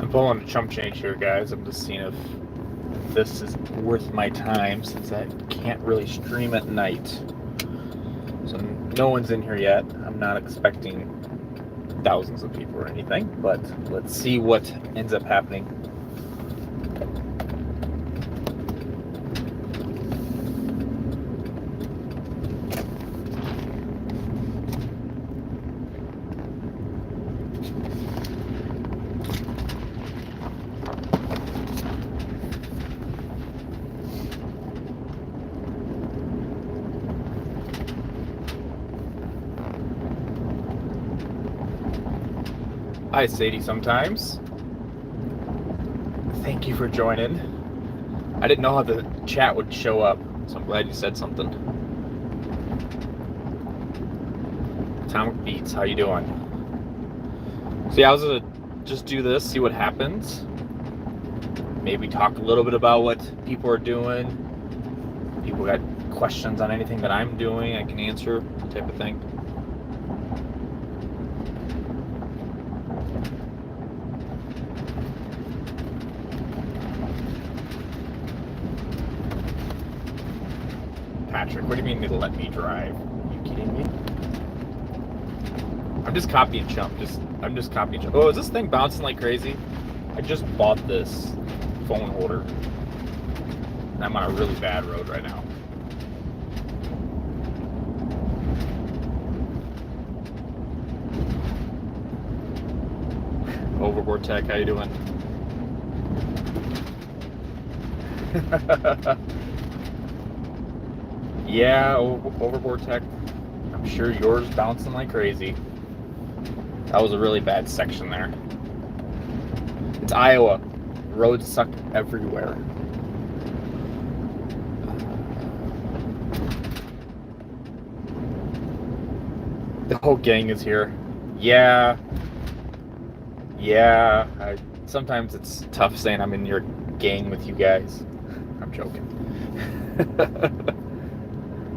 I'm pulling a chump change here, guys. I'm just seeing if this is worth my time since I can't really stream at night. So no one's in here yet. I'm not expecting thousands of people or anything, but let's see what ends up happening. Hi, Sadie, sometimes. Thank you for joining. I didn't know how the chat would show up, so I'm glad you said something. Atomic Beats, how you doing? So yeah, I was gonna just do this, see what happens. Maybe talk a little bit about what people are doing. People got questions on anything that I'm doing, I can answer, type of thing. Patrick, what do you mean they'll let me drive? Are you kidding me? I'm just copying Chump. I'm just copying Chump. Oh, is this thing bouncing like crazy? I just bought this phone holder. I'm on a really bad road right now. Overboard Tech, how you doing? Yeah, Overboard Tech. I'm sure yours bouncing like crazy. That was a really bad section there. It's Iowa. Roads suck everywhere. The whole gang is here. Yeah. Sometimes it's tough saying I'm in your gang with you guys. I'm joking.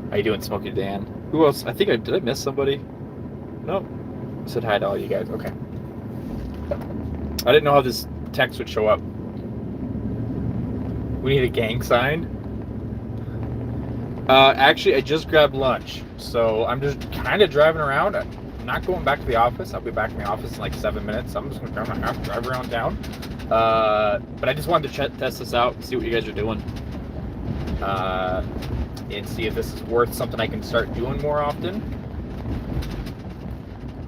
How you doing, Smokey Dan? Who else? Did I miss somebody? Nope. I said hi to all you guys. Okay. I didn't know how this text would show up. We need a gang sign. Actually, I just grabbed lunch, so I'm just kind of driving around. I'm not going back to the office. I'll be back in the office in like 7 minutes. So I'm just gonna drive around town. But I just wanted to test this out and see what you guys are doing. And see if this is worth something I can start doing more often.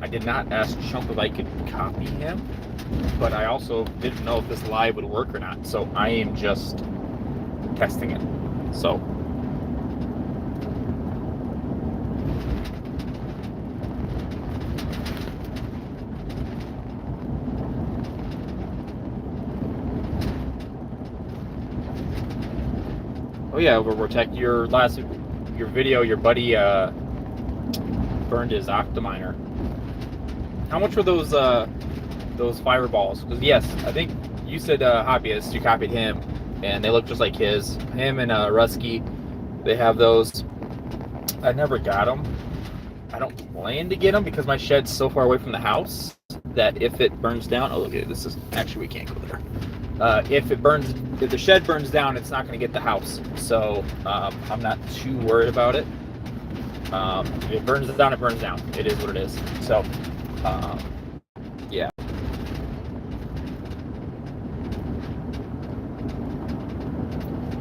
I did not ask Chump if I could copy him, but I also didn't know if this live would work or not, so I am just testing it. So oh yeah, Overboard Tech, your video, your buddy burned his Octominer. How much were those fireballs? Because yes, I think you said Hobbyist, you copied him, and they look just like his. Him and Rusky, they have those. I never got them. I don't plan to get them because my shed's so far away from the house that if it burns down, oh look, this is actually, we can't go there. If the shed burns down, it's not going to get the house. So I'm not too worried about it. If it burns down, it burns down. It is what it is. So, yeah.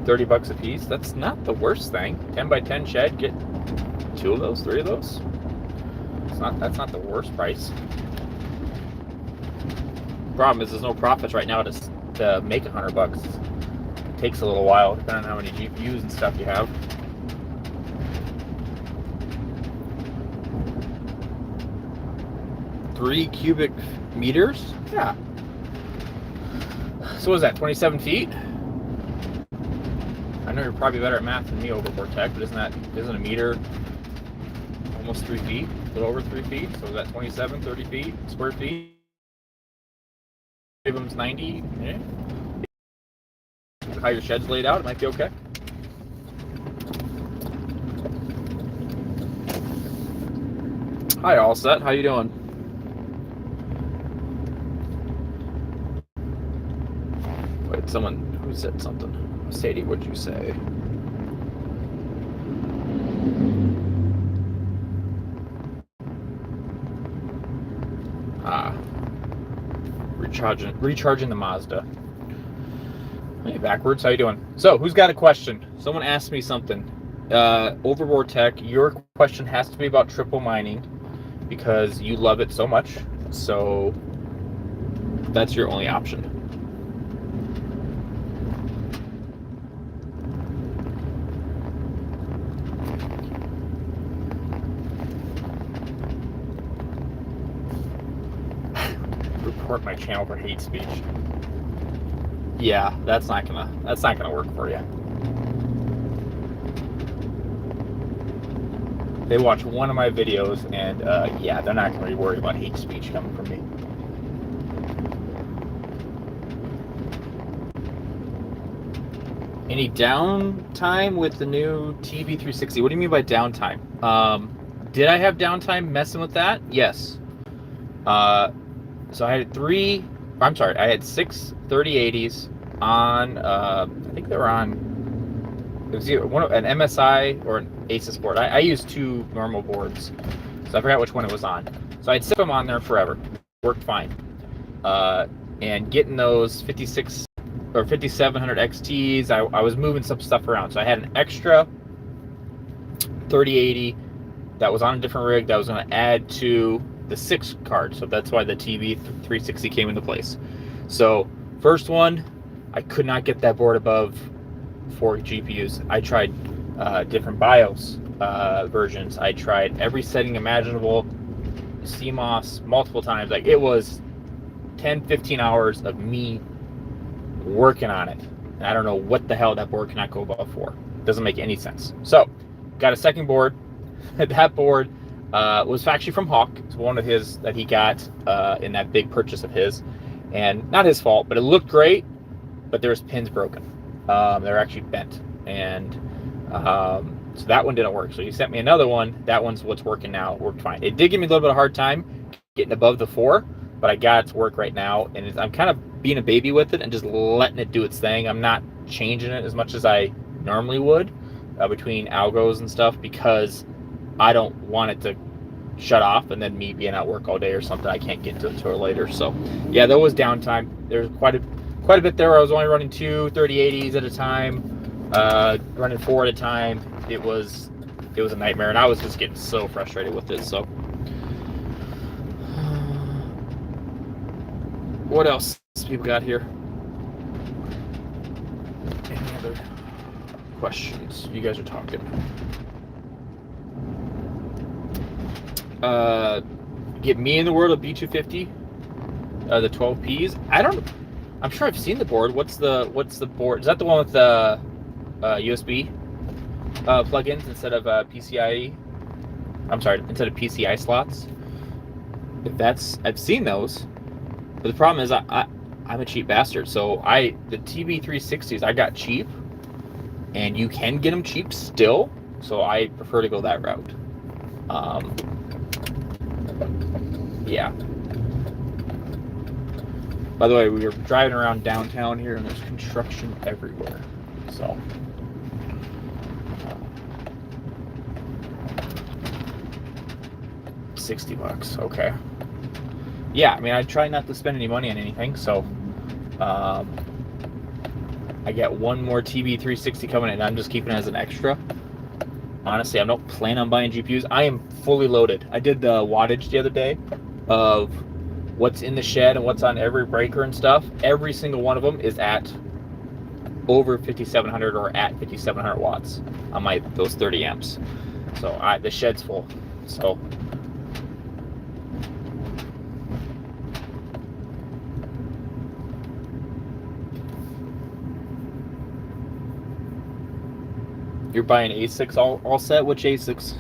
$30 a piece. That's not the worst thing. 10 by 10 shed. Get 2 of those, 3 of those. That's not the worst price. Problem is, there's no profits right now to make $100. It takes a little while, depending on how many GPUs and stuff you have. Three cubic meters? Yeah. So what is that, 27 feet? I know you're probably better at math than me, Overboard Tech, but isn't a meter almost 3 feet? A little over 3 feet? So is that 27, 30 feet, square feet? Of them's 90. Yeah. How your shed's laid out, it might be okay. Hi, All Set. How you doing? wait, who said something? Sadie, what'd you say? Recharging the Mazda. Hey, backwards, how you doing? So, who's got a question? Someone asked me something. Overboard Tech, your question has to be about triple mining because you love it so much. So, that's your only option. Report my channel for hate speech. Yeah, that's not gonna work for you. They watch one of my videos and yeah, they're not gonna be worried about hate speech coming from me. Any downtime with the new TV360? What do you mean by downtime? Did I have downtime messing with that? Yes. So I had I had 6 3080s on, I think they were on, it was either an MSI or an Asus board. I used 2 normal boards, so I forgot which one it was on. So I'd set them on there forever. Worked fine. And getting those 56 or 5700 XTs, I was moving some stuff around. So I had an extra 3080 that was on a different rig that was going to add to the 6 card, so that's why the TV360 came into place. So first one, I could not get that board above 4 GPUs. I tried different BIOS versions. I tried every setting imaginable, CMOS multiple times. Like, it was 10-15 hours of me working on it, and I don't know what the hell that board cannot go above 4. It doesn't make any sense. So got a second board. That board was actually from Hawk. It's one of his that he got in that big purchase of his, and not his fault, but it looked great, but there's pins broken. They're actually bent, and so that one didn't work. So he sent me another one. That one's what's working now. It worked fine. It did give me a little bit of a hard time getting above the 4, but I got it to work right now, and I'm kind of being a baby with it and just letting it do its thing. I'm not changing it as much as I normally would between algos and stuff, because I don't want it to shut off and then me being at work all day or something. I can't get to it until later. So yeah, there was downtime. There's quite a bit there. I was only running 2 3080s at a time, running 4 at a time. It was a nightmare, and I was just getting so frustrated with it. So what else people got here? Any other questions? You guys are talking. Get me in the world of B250, the 12Ps. I'm sure I've seen the board. What's the board? Is that the one with the USB plugins instead of PCIe? I'm sorry, instead of PCI slots. I've seen those, but the problem is I'm a cheap bastard. So the TV360s I got cheap, and you can get them cheap still. So I prefer to go that route. Yeah. By the way, we were driving around downtown here, and there's construction everywhere. So, $60. Okay. Yeah, I mean, I try not to spend any money on anything, so I get one more TV360 coming in, and I'm just keeping it as an extra. Honestly, I don't plan on buying GPUs. I am fully loaded. I did the wattage the other day of what's in the shed and what's on every breaker and stuff. Every single one of them is at over 5700 or at 5700 watts on those 30 amps. So the shed's full. So you're buying ASICs all set? Which ASICs?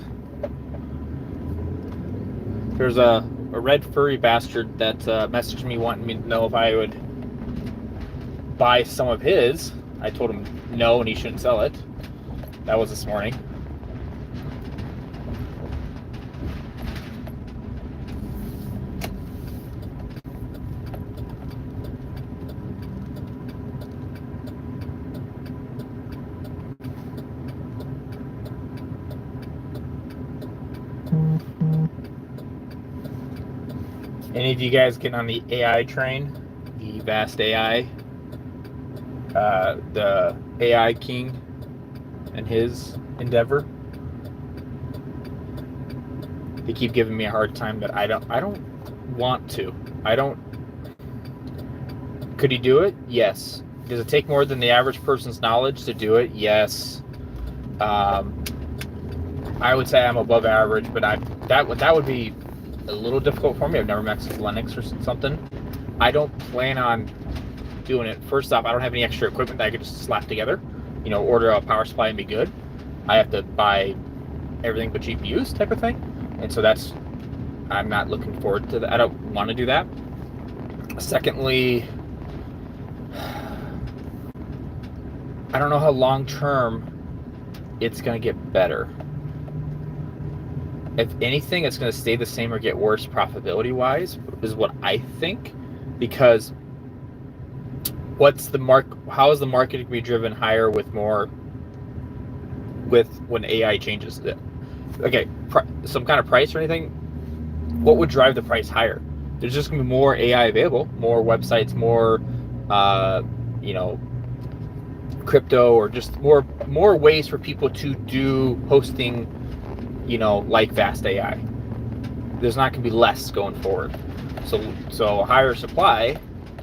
There's a red furry bastard that messaged me wanting me to know if I would buy some of his. I told him no, and he shouldn't sell it. That was this morning. Any of you guys getting on the AI train? The vast AI? The AI king and his endeavor? They keep giving me a hard time that I don't want to. I don't. Could he do it? Yes. Does it take more than the average person's knowledge to do it? Yes. I would say I'm above average, but that would be a little difficult for me. I've never messed with Linux or something. I don't plan on doing it. First off, I don't have any extra equipment that I could just slap together. Order a power supply and be good. I have to buy everything but GPUs type of thing. And so I'm not looking forward to that. I don't want to do that. Secondly, I don't know how long term it's going to get better. If anything, it's going to stay the same or get worse profitability wise, is what I think. Because how is the market going to be driven higher when AI changes it? Okay, some kind of price or anything, what would drive the price higher? There's just going to be more AI available, more websites, more crypto, or just more ways for people to do hosting, like vast AI. There's not going to be less going forward. So higher supply.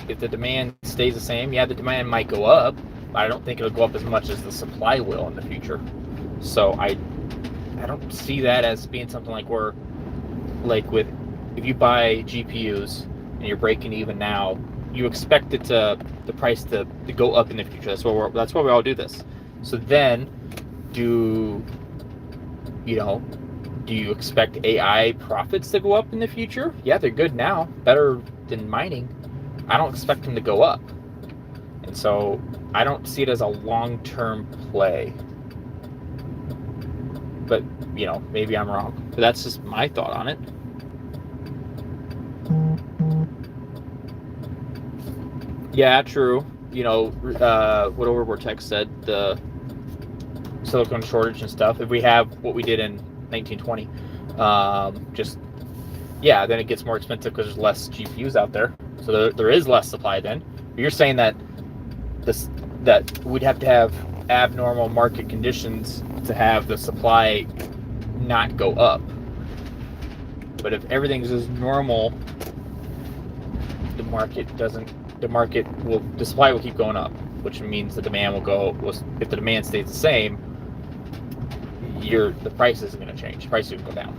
If the demand stays the same, yeah, the demand might go up, but I don't think it'll go up as much as the supply will in the future. So I don't see that as being something like if you buy GPUs and you're breaking even now, you expect the price to go up in the future. That's why we all do this. So then, do you expect AI profits to go up in the future? Yeah, they're good now, better than mining. I don't expect them to go up, and so I don't see it as a long-term play. But maybe I'm wrong. But that's just my thought on it. Yeah, true. What Overvortex said, the silicon shortage and stuff. If we have what we did in 1920, then it gets more expensive because there's less GPUs out there. So there is less supply then. But you're saying that we'd have to have abnormal market conditions to have the supply not go up. But if everything's just normal, the supply will keep going up, which means the demand will go. If the demand stays the same, the price isn't going to change. The price will go down.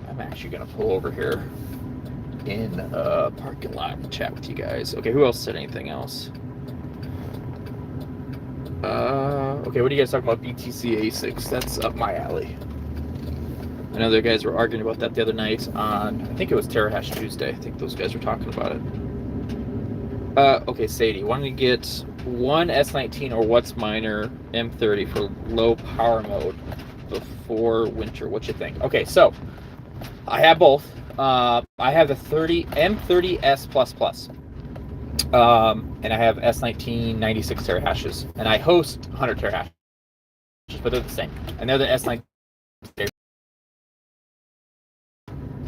I'm actually going to pull over here in a parking lot and chat with you guys. Okay, who else said anything else? Okay, what are you guys talking about? BTC ASICs. That's up my alley. I know the guys were arguing about that the other night on, I think it was Terahash Tuesday. I think those guys were talking about it. Okay, Sadie, wanting to get one S19 or WhatsMiner M30 for low power mode before winter. What you think? Okay, so I have both. I have the M30S++. And I have S19 96 terahashes, and I host 100 terahashes, but they're the same, and they're the S19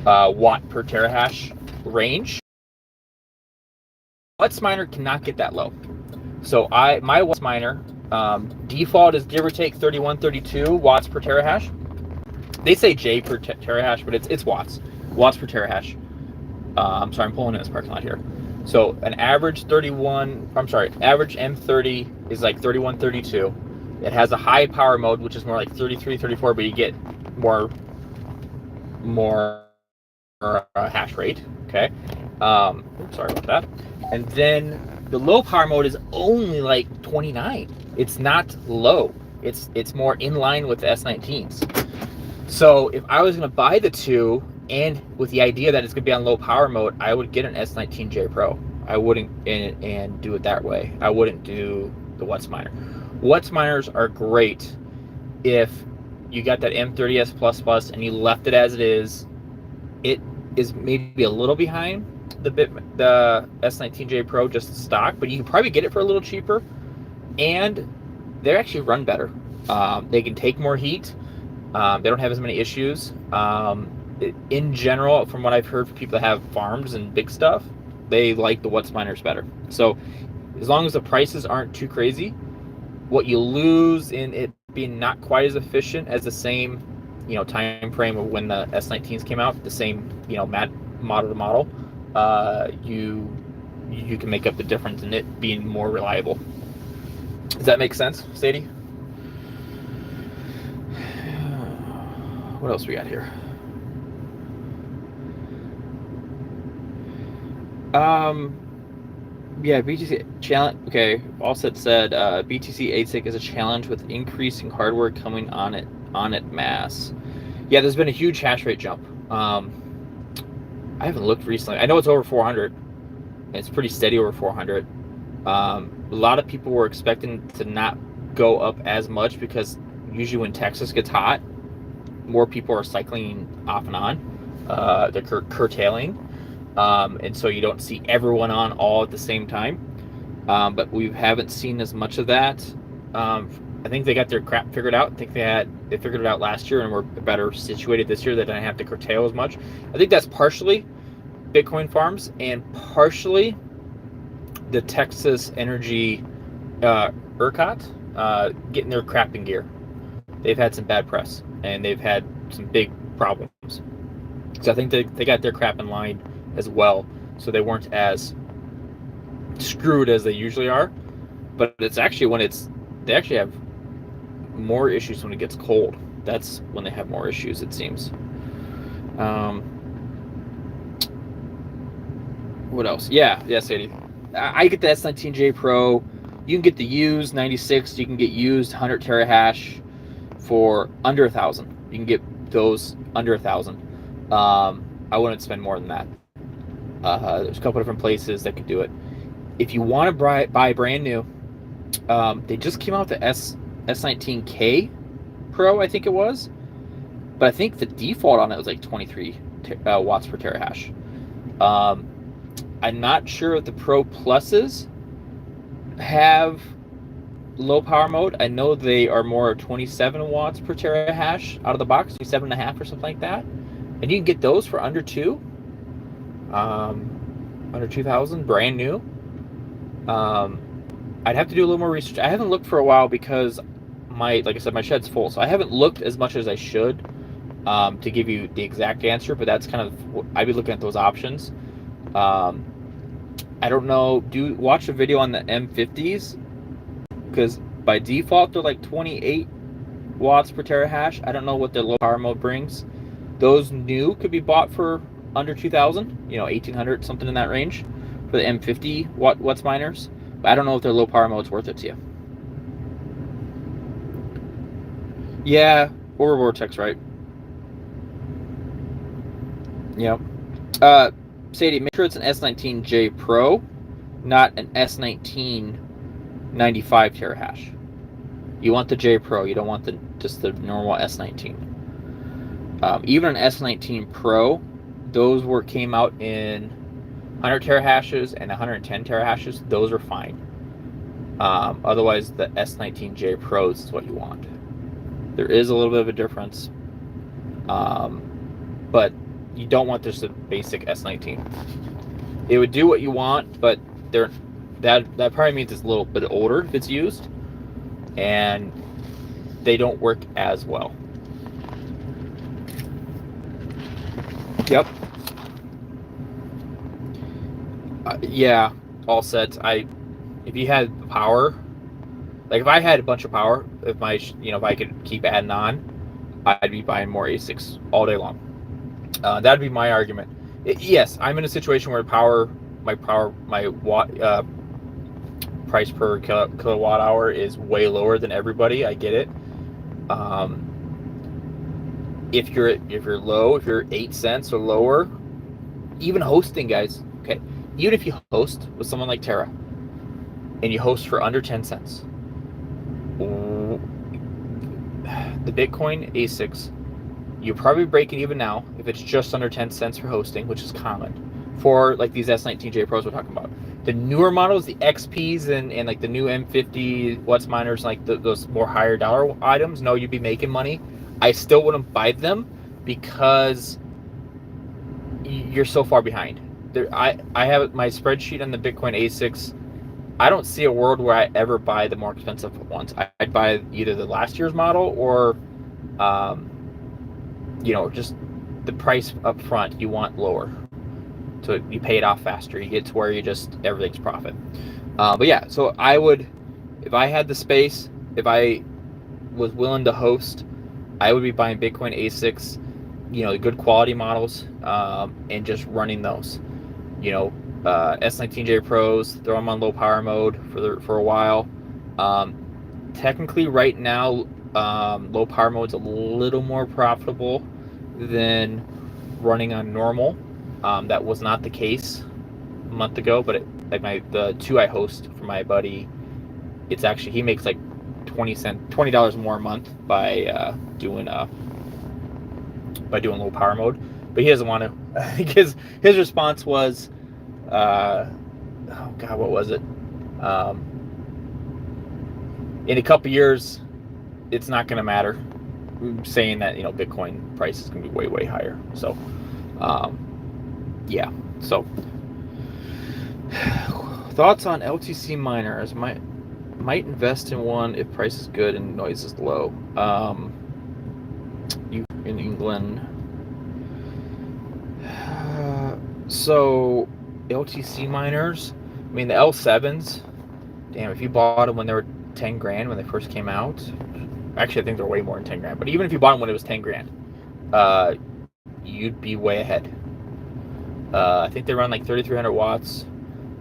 watt per terahash range. WhatsMiner cannot get that low, so my WhatsMiner default is give or take 32 watts per terahash. They say J per terahash, but it's watts per terahash. I'm sorry, I'm pulling in this parking lot here. So an average average M30 is like 31, 32. It has a high power mode, which is more like 33, 34, but you get more hash rate. Okay. Sorry about that. And then the low power mode is only like 29. It's not low. It's more in line with the S19s. So if I was going to buy the two, and with the idea that it's going to be on low power mode, I would get an S19J Pro. I wouldn't and do it that way. I wouldn't do the WhatsMiner. WhatsMiners are great if you got that M30S++ and you left it as it is. It is maybe a little behind the S19J Pro just stock, but you can probably get it for a little cheaper, and they actually run better. They can take more heat. They don't have as many issues. In general, from what I've heard from people that have farms and big stuff, they like the Whatsminers better. So as long as the prices aren't too crazy, what you lose in it being not quite as efficient as the same, time frame of when the S19s came out, the same, model to model, you can make up the difference in it being more reliable. Does that make sense, Sadie? What else we got here? Yeah, BTC challenge. Okay, Offset said BTC ASIC is a challenge with increasing hardware coming on it mass. Yeah, there's been a huge hash rate jump. I haven't looked recently. I know it's over 400. It's pretty steady over 400. A lot of people were expecting to not go up as much because usually when Texas gets hot, more people are cycling off and on. They're curtailing. And so you don't see everyone on all at the same time. But we haven't seen as much of that. I think they got their crap figured out. I think they figured it out last year and were better situated this year. They didn't have to curtail as much. I think that's partially Bitcoin farms and partially the Texas Energy ERCOT getting their crap in gear. They've had some bad press and they've had some big problems. So I think they got their crap in line as well, so they weren't as screwed as they usually are. But it's actually they actually have more issues when it gets cold. That's when they have more issues, it seems. What else? Yeah, Sadie. I get the S19J Pro. You can get the used 96. You can get used 100 terahash for under 1,000. You can get those under 1,000. I wouldn't spend more than that. There's a couple different places that could do it. If you want to buy brand new, they just came out with the S19K Pro, I think it was. But I think the default on it was like 23 watts per terahash. I'm not sure if the Pro Pluses have low power mode. I know they are more 27 watts per terahash out of the box, 27.5 or something like that. And you can get those for under 2,000, brand new. I'd have to do a little more research. I haven't looked for a while because like I said, my shed's full, so I haven't looked as much as I should to give you the exact answer. But that's kind of I'd be looking at those options. I don't know. Watch a video on the M50s because by default they're like 28 watts per terahash. I don't know what their low power mode brings. Those new could be bought for under 2,000, 1,800, something in that range for the M50 Whatsminers. But I don't know if their low power mode's worth it to you. Yeah, or Vortex, right? Yep. Sadie, make sure it's an S19J Pro, not an S19 95 terahash. You want the J Pro. You don't want just the normal S19. Even an S19 Pro, those came out in 100 terahashes and 110 terahashes. Those are fine. Otherwise, the S19J Pros is what you want. There is a little bit of a difference, but you don't want just a basic S19. It would do what you want, but that probably means it's a little bit older if it's used, and they don't work as well. Yep. Yeah, all sets. If you had power, like if I had a bunch of power, if I could keep adding on, I'd be buying more ASICs all day long. That'd be my argument. Yes, I'm in a situation where my watt price per kilowatt hour is way lower than everybody. I get it. If you're low, if you're 8 cents or lower, even hosting, guys. Okay, even if you host with someone like Terra, and you host for under 10 cents, the Bitcoin ASICs, you're probably breaking even now if it's just under 10 cents for hosting, which is common for like these S19J Pros we're talking about. The newer models, the XPs and like the new M50 Whatsminers, like those more higher dollar items, no, you'd be making money I still wouldn't buy them because you're so far behind. I have my spreadsheet on the Bitcoin ASICs. I don't see a world where I ever buy the more expensive ones. I'd buy either the last year's model or, just the price up front you want lower, so you pay it off faster. You get to where everything's profit. But yeah, so I would, if I had the space, if I was willing to host, I would be buying Bitcoin ASICs, the good quality models, and just running those. S19J Pros, throw them on low power mode for a while. Technically, right now, low power mode's a little more profitable than running on normal. That was not the case a month ago, but the two I host for my buddy, it's actually, he makes like $20 more a month by doing low power mode, but he doesn't want to because his response was, what was it? In a couple years, it's not going to matter. Saying that Bitcoin price is going to be way, way higher. So, yeah. So, thoughts on LTC miners? Might invest in one if price is good and noise is low. You in England. So LTC miners, I mean the L7s, damn, if you bought them when they were 10 grand when they first came out, actually I think they're way more than 10 grand, but even if you bought them when it was 10 grand, you'd be way ahead. I think they run like 3,300 watts,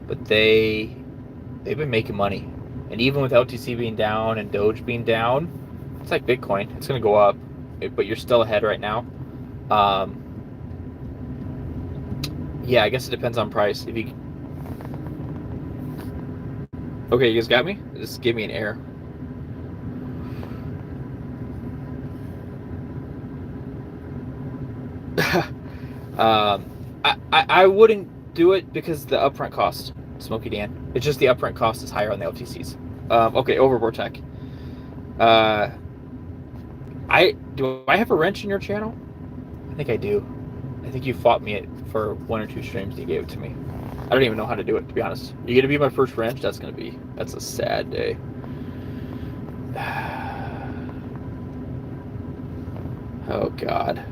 but they've been making money. And even with LTC being down and Doge being down, it's like Bitcoin, it's going to go up, but you're still ahead right now. Yeah, I guess it depends on price. Okay, you guys got me? Just give me an error. I wouldn't do it because the upfront cost, Smokey Dan. It's just the upfront cost is higher on the LTCs. Okay, Overboard Tech. Do I have a wrench in your channel? I think I do. I think you fought me for 1 or 2 streams and you gave it to me. I don't even know how to do it, to be honest. You're gonna be my first wrench? That's a sad day. Oh God.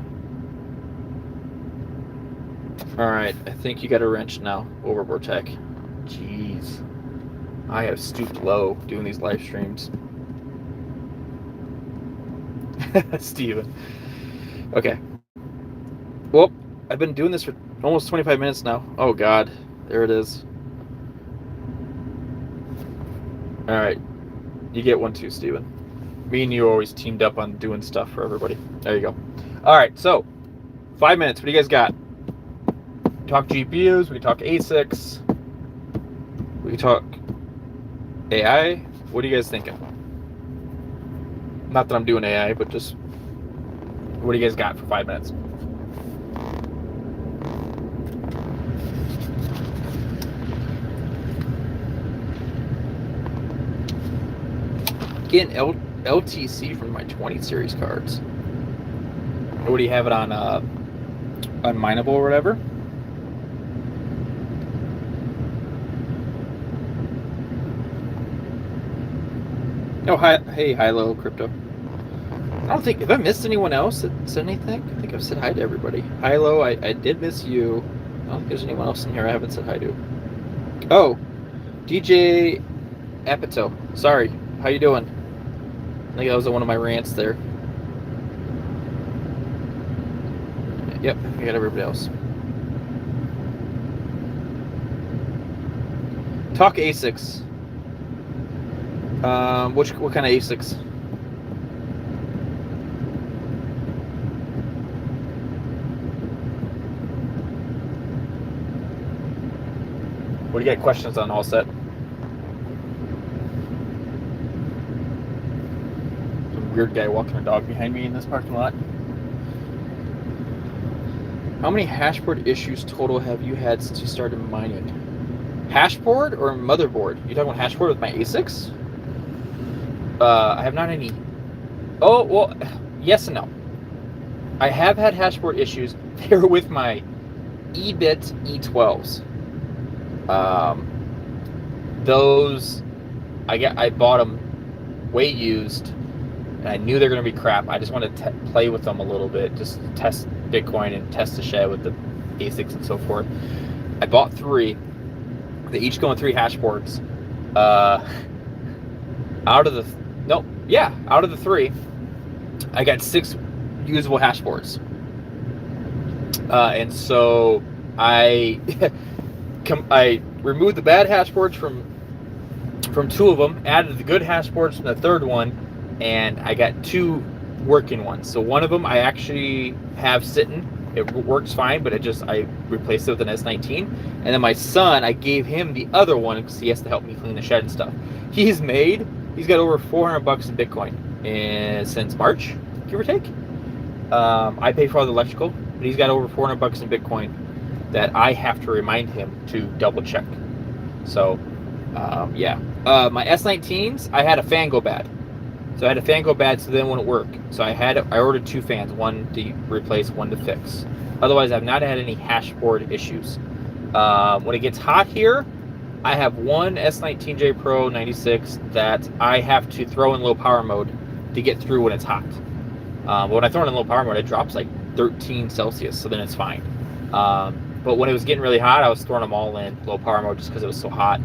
Alright, I think you got a wrench now, Overboard Tech. Jeez. I have stooped low doing these live streams. Steven. Okay. Well, I've been doing this for almost 25 minutes now. Oh God, there it is. All right, you get one too, Steven. Me and you always teamed up on doing stuff for everybody. There you go. All right, so 5 minutes. What do you guys got? Talk GPUs. We can talk ASICs. We can talk AI. What are you guys thinking? Not that I'm doing AI, but just what do you guys got for 5 minutes? Getting LTC from my 20 series cards. What do you have it on? Unmineable or whatever. Oh, hi, hey, Hilo Crypto. I don't think, have I missed anyone else that said anything? I think I've said hi to everybody. Hilo, I did miss you. I don't think there's anyone else in here I haven't said hi to. Oh, DJ Apito. Sorry, how you doing? I think that was one of my rants there. Yep, I got everybody else. Talk ASICs. What kind of ASICs? What do you got questions on? All set? Some weird guy walking a dog behind me in this parking lot. How many hashboard issues total have you had since you started mining? Hashboard or motherboard? You talking about hashboard with my ASICs? I have not any. Oh, well, yes and no. I have had hashboard issues. They were with my E-bit E12s. Those I bought them way used, and I knew they're going to be crap. I just wanted to play with them a little bit, just test Bitcoin and test the shed with the ASICs and so forth. I bought 3. They each go in 3 hashboards. Out of the 3, I got 6 usable hashboards. And so I I removed the bad hashboards from 2 of them, added the good hashboards from the 3rd one, and I got 2 working ones. So one of them I actually have sitting. It works fine, but I replaced it with an S19. And then my son, I gave him the other one because he has to help me clean the shed and stuff. He's got over $400 in Bitcoin since March, give or take. I pay for all the electrical, but he's got over $400 in Bitcoin that I have to remind him to double check. So, yeah. My S19s, I had a fan go bad. So I had a fan go bad, so then it wouldn't work. So I ordered 2 fans, one to replace, one to fix. Otherwise, I've not had any hashboard issues. When it gets hot here, I have one S19J Pro 96 that I have to throw in low power mode to get through when it's hot. But when I throw it in low power mode, it drops like 13 Celsius, so then it's fine. But when it was getting really hot, I was throwing them all in low power mode just because it was so hot.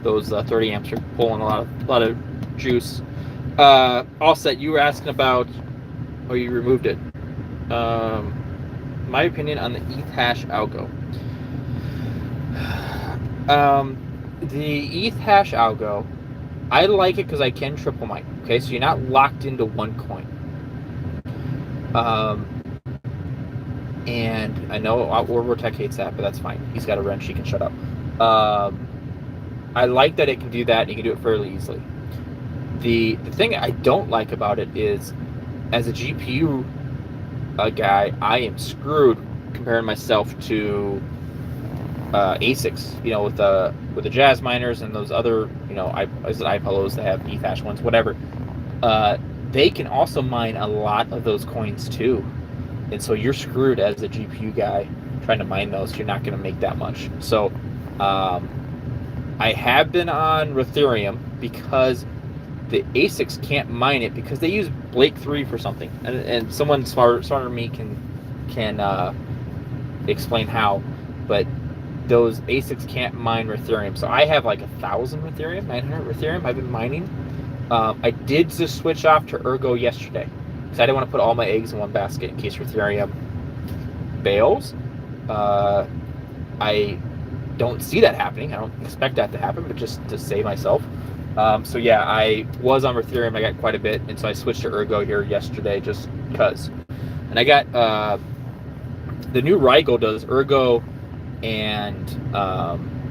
Those 30 amps are pulling a lot of juice. All set. You were asking about, you removed it. My opinion on the ETH algo. The ETH algo, I like it because I can triple mine. Okay, so you're not locked into one coin. And I know Orbortech hates that, but that's fine. He's got a wrench. He can shut up. I like that it can do that, and you can do it fairly easily. The thing I don't like about it is, as a GPU guy, I am screwed comparing myself to ASICs. With the Jazz miners and those other, iPolos that have ETH ones, whatever. They can also mine a lot of those coins too, and so you're screwed as a GPU guy trying to mine those. You're not going to make that much. So I have been on Ethereum because the ASICs can't mine it because they use Blake 3 for something, and someone smarter than me can explain how, but those ASICs can't mine Ethereum. So I have like 1,000 Ethereum, 900 Ethereum I've been mining. I did just switch off to Ergo yesterday because I didn't want to put all my eggs in one basket in case Ethereum bails. I don't see that happening. I don't expect that to happen, but just to save myself. So yeah, I was on Ethereum. I got quite a bit, and so I switched to Ergo here yesterday just because. And I got the new Rigel does Ergo and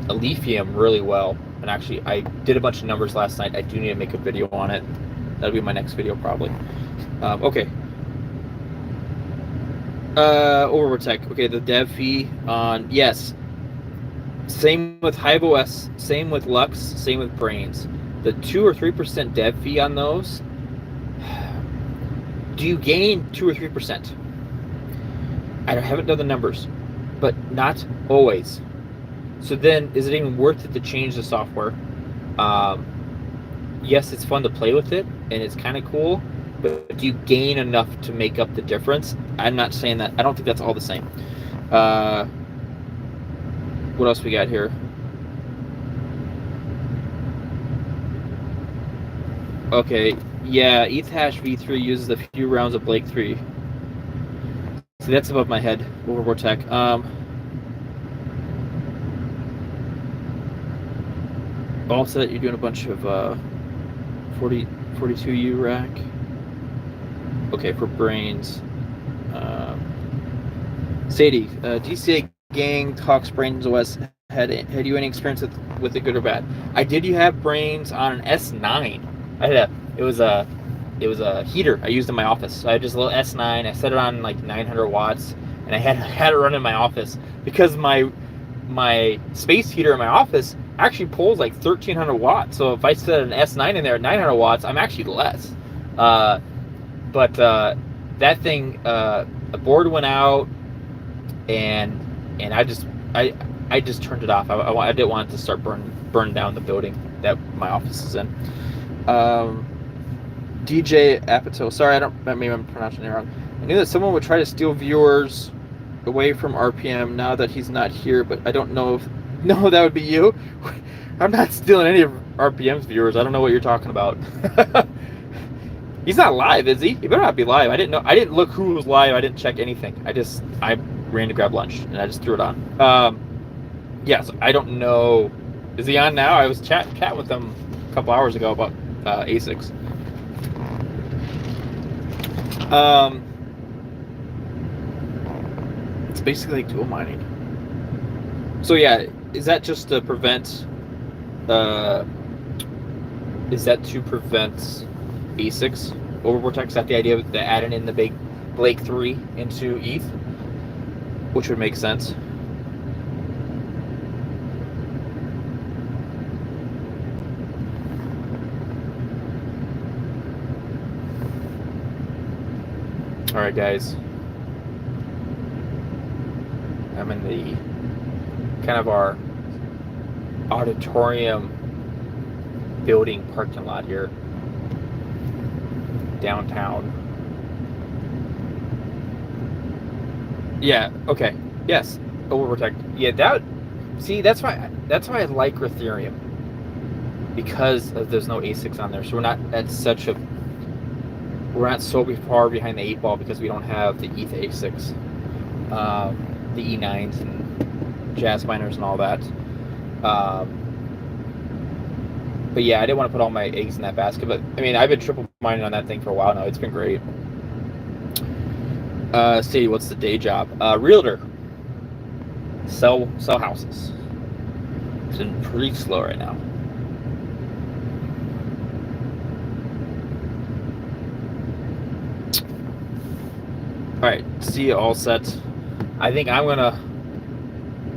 Alephium really well. And actually, I did a bunch of numbers last night. I do need to make a video on it. That'll be my next video probably. Okay. Orbortech. Okay, the dev fee on yes. Same with HiveOS, same with Lux, same with Brains. The 2 or 3% dev fee on those. Do you gain 2 or 3%? I haven't done the numbers, but not always. So then, is it even worth it to change the software? Yes, it's fun to play with it, and it's kind of cool, but do you gain enough to make up the difference? I'm not saying that. I don't think that's all the same. What else we got here? Okay, yeah, ETH v3 uses a few rounds of Blake 3. See, that's above my head. Orbortech. Also, you're doing a bunch of 42U rack. Okay, for Brains. Sadie, DCA gang talks Brains OS. Had you any experience with it, good or bad? I did. You have Brains on an S9. It was a heater I used in my office. So I had just a little S9. I set it on like 900 watts, and I had it run in my office because my space heater in my office actually pulls like 1,300 watts. So if I set an S9 in there at 900 watts, I'm actually less. But that thing the board went out, and I just turned it off. I didn't want it to start burning down the building that my office is in. DJ Apatow. Sorry, maybe I'm pronouncing it wrong. I knew that someone would try to steal viewers away from RPM now that he's not here, but I don't know if... No, that would be you. I'm not stealing any of RPM's viewers. I don't know what you're talking about. He's not live, is he? He better not be live. I didn't know. I didn't look who was live. I didn't check anything. I ran to grab lunch and I just threw it on. Yes, I don't know. Is he on now? I was chatting with him a couple hours ago about ASICs. It's basically like dual mining. So yeah, is that just to prevent? Is that to prevent ASICs overprotect? Is that the idea of adding in the big Blake 3 into ETH, which would make sense. All right, guys. I'm in the kind of our auditorium building parking lot here, downtown. Yeah. Okay. Yes. Overprotect. Yeah. That's why I like Ethereum, because there's no ASICs on there, so we're not so far behind the 8 ball because we don't have the ETH ASICs, the E9s and Jazz miners and all that. But yeah, I didn't want to put all my eggs in that basket. But I mean, I've been triple mining on that thing for a while now. It's been great. See, what's the day job? Realtor. Sell houses. It's been pretty slow right now. All right, see you all set. I think I'm gonna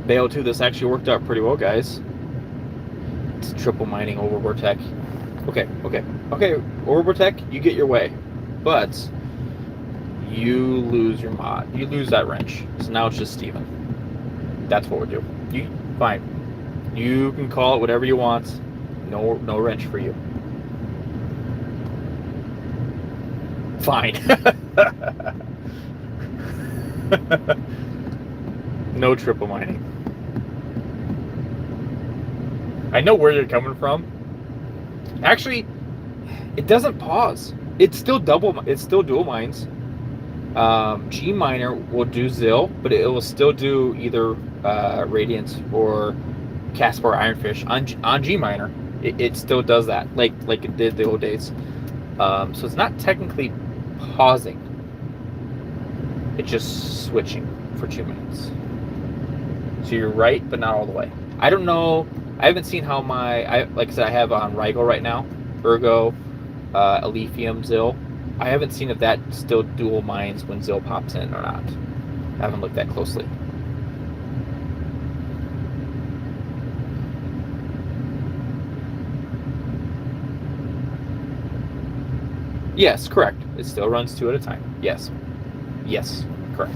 bail too. This actually worked out pretty well, guys. It's triple mining Overprotect. Okay. Overprotect, you get your way, but you lose your mod. You lose that wrench. So now it's just Steven. That's what we're doing. Fine. You can call it whatever you want. No wrench for you. Fine. No triple mining. I know where you're coming from. Actually, it doesn't pause. It's still dual mines. Gminer will do ZIL, but it will still do either Radiant or Caspar Ironfish on Gminer. It still does that, like it did the old days. So it's not technically pausing. It's just switching for 2 minutes. So you're right, but not all the way. I don't know. I haven't seen how like I said, I have on Rigel right now, Ergo, Alephium, ZIL. I haven't seen if that still dual mines when ZIL pops in or not. I haven't looked that closely. Yes, correct. It still runs 2 at a time. Yes, correct.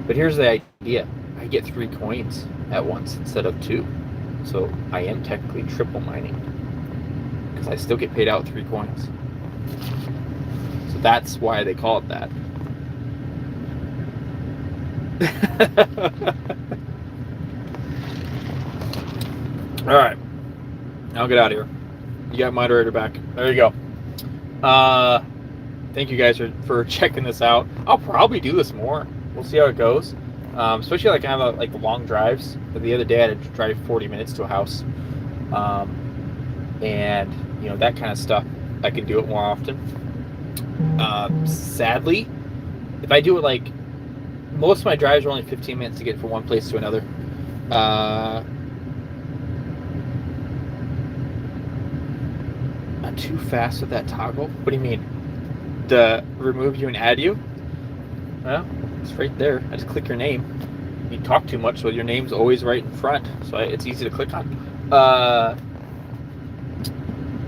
But here's the idea. I get 3 coins at once instead of 2. So I am technically triple mining, because I still get paid out 3 coins. So that's why they call it that. All right, I'll get out of here. You got moderator back. There you go. Thank you guys for checking this out. I'll probably do this more. We'll see how it goes. Especially like kind of like the long drives. The other day I had to drive 40 minutes to a house, and you know, that kind of stuff. I can do it more often. Sadly, if I do it like most of my drives are only 15 minutes to get from one place to another. Not too fast with that toggle. What do you mean? The remove you and add you? Well, it's right there. I just click your name. You talk too much, so your name's always right in front, so it's easy to click on.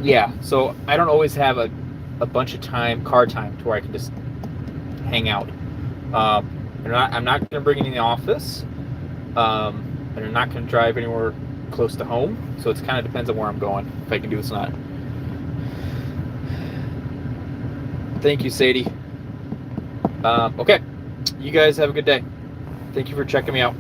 Yeah, so I don't always have a bunch of car time to where I can just hang out. I'm not going to bring it in the office, and I'm not going to drive anywhere close to home. So it kind of depends on where I'm going, if I can do this or not. Thank you, Sadie. Okay, you guys have a good day. Thank you for checking me out.